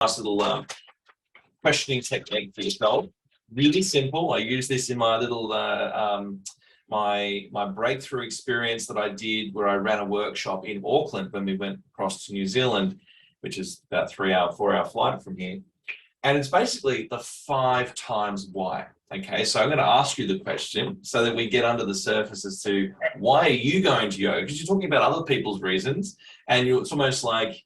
nice little questioning technique for yourself. Really simple. I use this in my little my breakthrough experience that I did where I ran a workshop in Auckland when we went across to New Zealand, which is about 4-hour flight from here. And it's basically the 5 times why. Okay, so I'm going to ask you the question so that we get under the surface as to why are you going to yoga? Because you're talking about other people's reasons, and it's almost like,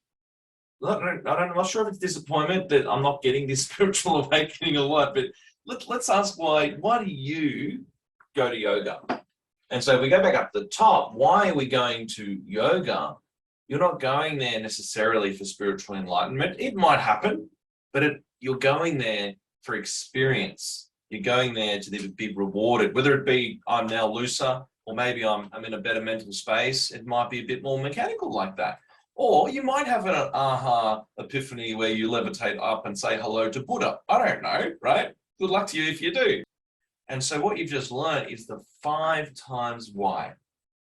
I'm not sure if it's disappointment that I'm not getting this spiritual awakening or what, but let's ask why do you go to yoga? And so if we go back up to the top, why are we going to yoga? You're not going there necessarily for spiritual enlightenment. It might happen, but you're going there for experience. You're going there to be rewarded, whether it be I'm now looser, or maybe I'm in a better mental space. It might be a bit more mechanical like that. Or you might have an aha epiphany where you levitate up and say hello to Buddha. I don't know, right? Good luck to you if you do. And so what you've just learned is the 5 times why.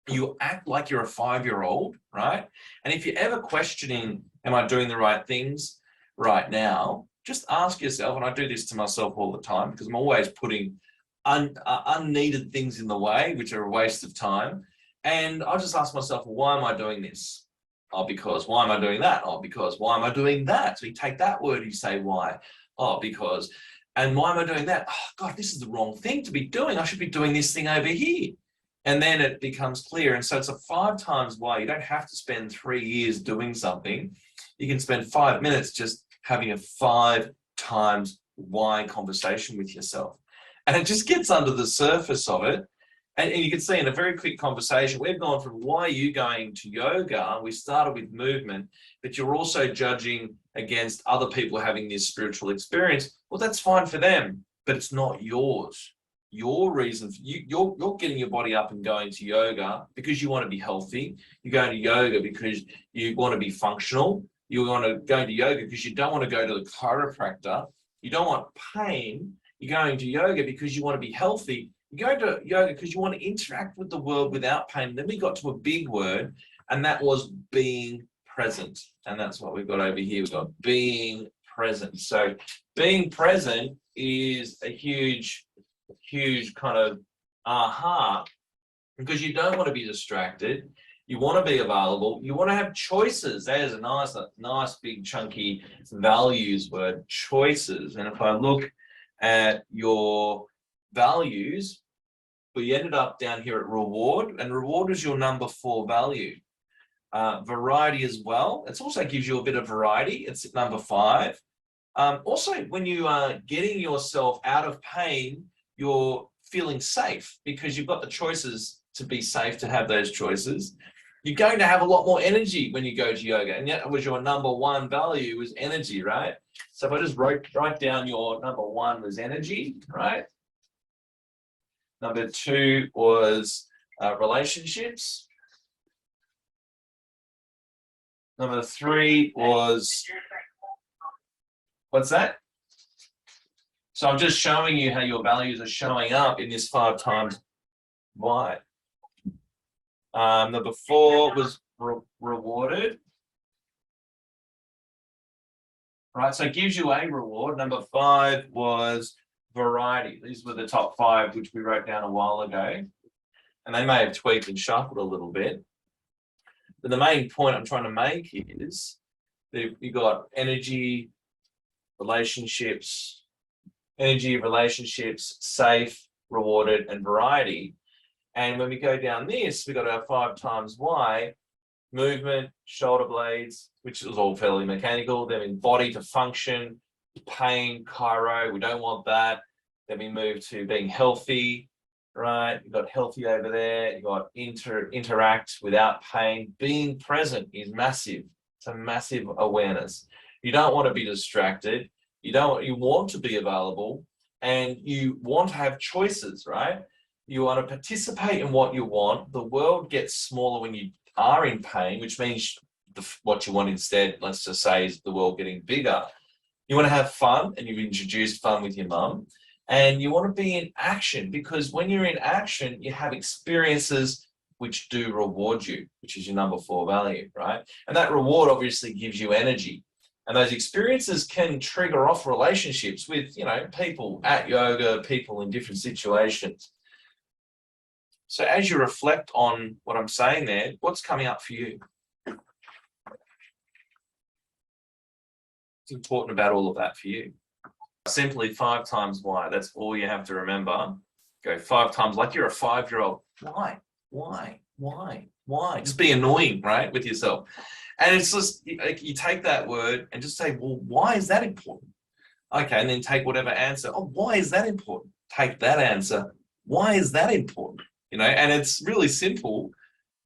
You act like you're a 5-year-old, right? And if you're ever questioning, am I doing the right things right now? Just ask yourself, and I do this to myself all the time because I'm always putting unneeded things in the way, which are a waste of time. And I just ask myself, well, why am I doing this? Oh, because. Why am I doing that? Oh, because. Why am I doing that? So you take that word, you say why. Oh, because. And why am I doing that? Oh, God, this is the wrong thing to be doing. I should be doing this thing over here. And then it becomes clear. And so it's a 5 times why. You don't have to spend 3 years doing something. You can spend 5 minutes just having a 5 times why conversation with yourself. And it just gets under the surface of it. And you can see in a very quick conversation, we've gone from why are you going to yoga? We started with movement, but you're also judging against other people having this spiritual experience. Well, that's fine for them, but it's not yours. Your reason, you're getting your body up and going to yoga because you want to be healthy. You're going to yoga because you want to be functional. You want to go to yoga because you don't want to go to the chiropractor. You don't want pain. You're going to yoga because you want to be healthy. You go to yoga because you want to interact with the world without pain. Then we got to a big word, and that was being present. And that's what we've got over here. We've got being present. So being present is a huge kind of aha, because you don't want to be distracted. You want to be available. You want to have choices. There's a nice big chunky values word, choices. And if I look at your values, we ended up down here at reward, and reward is your number 4 value. Variety as well. It also gives you a bit of variety. It's at number 5. Also, when you are getting yourself out of pain, you're feeling safe because you've got the choices to be safe, to have those choices. You're going to have a lot more energy when you go to yoga, and yet it was your number 1 value was energy, right? So if I just write down your number 1 was energy, right? Number 2 was relationships. Number 3 was, what's that? So I'm just showing you how your values are showing up in this 5 times why. Number 4 was rewarded. Right, so it gives you a reward. Number 5 was variety. These were the top 5, which we wrote down a while ago. And they may have tweaked and shuffled a little bit. But the main point I'm trying to make is that you've got energy, relationships, safe, rewarded, and variety. And when we go down this, we've got our 5 times why, movement, shoulder blades, which was all fairly mechanical, then in body to function, pain, chiro, we don't want that. Then we move to being healthy, right? You've got healthy over there. You've got interact without pain. Being present is massive. It's a massive awareness. You don't want to be distracted. You want to be available, and you want to have choices, right? You want to participate in what you want. The world gets smaller when you are in pain, which means what you want instead, let's just say, is the world getting bigger. You want to have fun, and you've introduced fun with your mum. And you want to be in action, because when you're in action, you have experiences which do reward you, which is your number 4 value, right? And that reward obviously gives you energy. And those experiences can trigger off relationships with, people at yoga, people in different situations. So as you reflect on what I'm saying there, what's coming up for you? What's important about all of that for you? Simply 5 times why. That's all you have to remember. Go 5 times like you're a 5-year-old. Why? Just be annoying, right, with yourself. And it's just, you take that word and just say, well, why is that important? Okay, and then take whatever answer. Oh, why is that important? Take that answer. Why is that important? And it's really simple.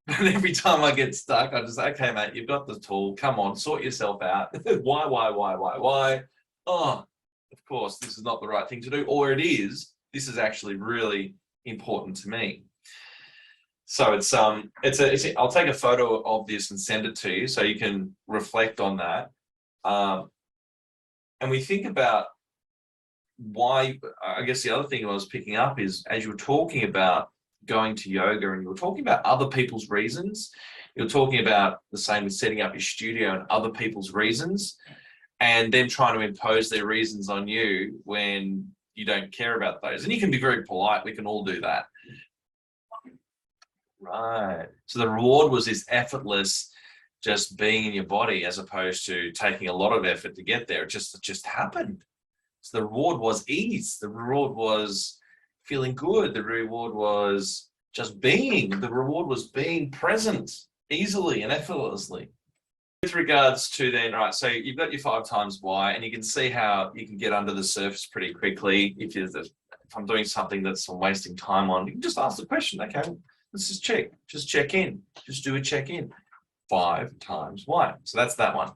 And every time I get stuck, I just say, okay, mate, you've got the tool. Come on, sort yourself out. Why? Oh, of course, this is not the right thing to do. Or it is. This is actually really important to me. So I'll take a photo of this and send it to you so you can reflect on that. And we think about why. I guess the other thing I was picking up is, as you were talking about going to yoga and you were talking about other people's reasons, you're talking about the same with setting up your studio and other people's reasons, and them trying to impose their reasons on you when you don't care about those. And you can be very polite. We can all do that. Right. So the reward was this effortless, just being in your body, as opposed to taking a lot of effort to get there. It just happened. So the reward was ease. The reward was feeling good. The reward was just being. The reward was being present easily and effortlessly. With regards to then, right, so you've got your 5 times why, and you can see how you can get under the surface pretty quickly. If I'm doing something that's I'm wasting time on, you can just ask the question, okay, let's just check in. Just do a check-in. 5 times why. So that's that one.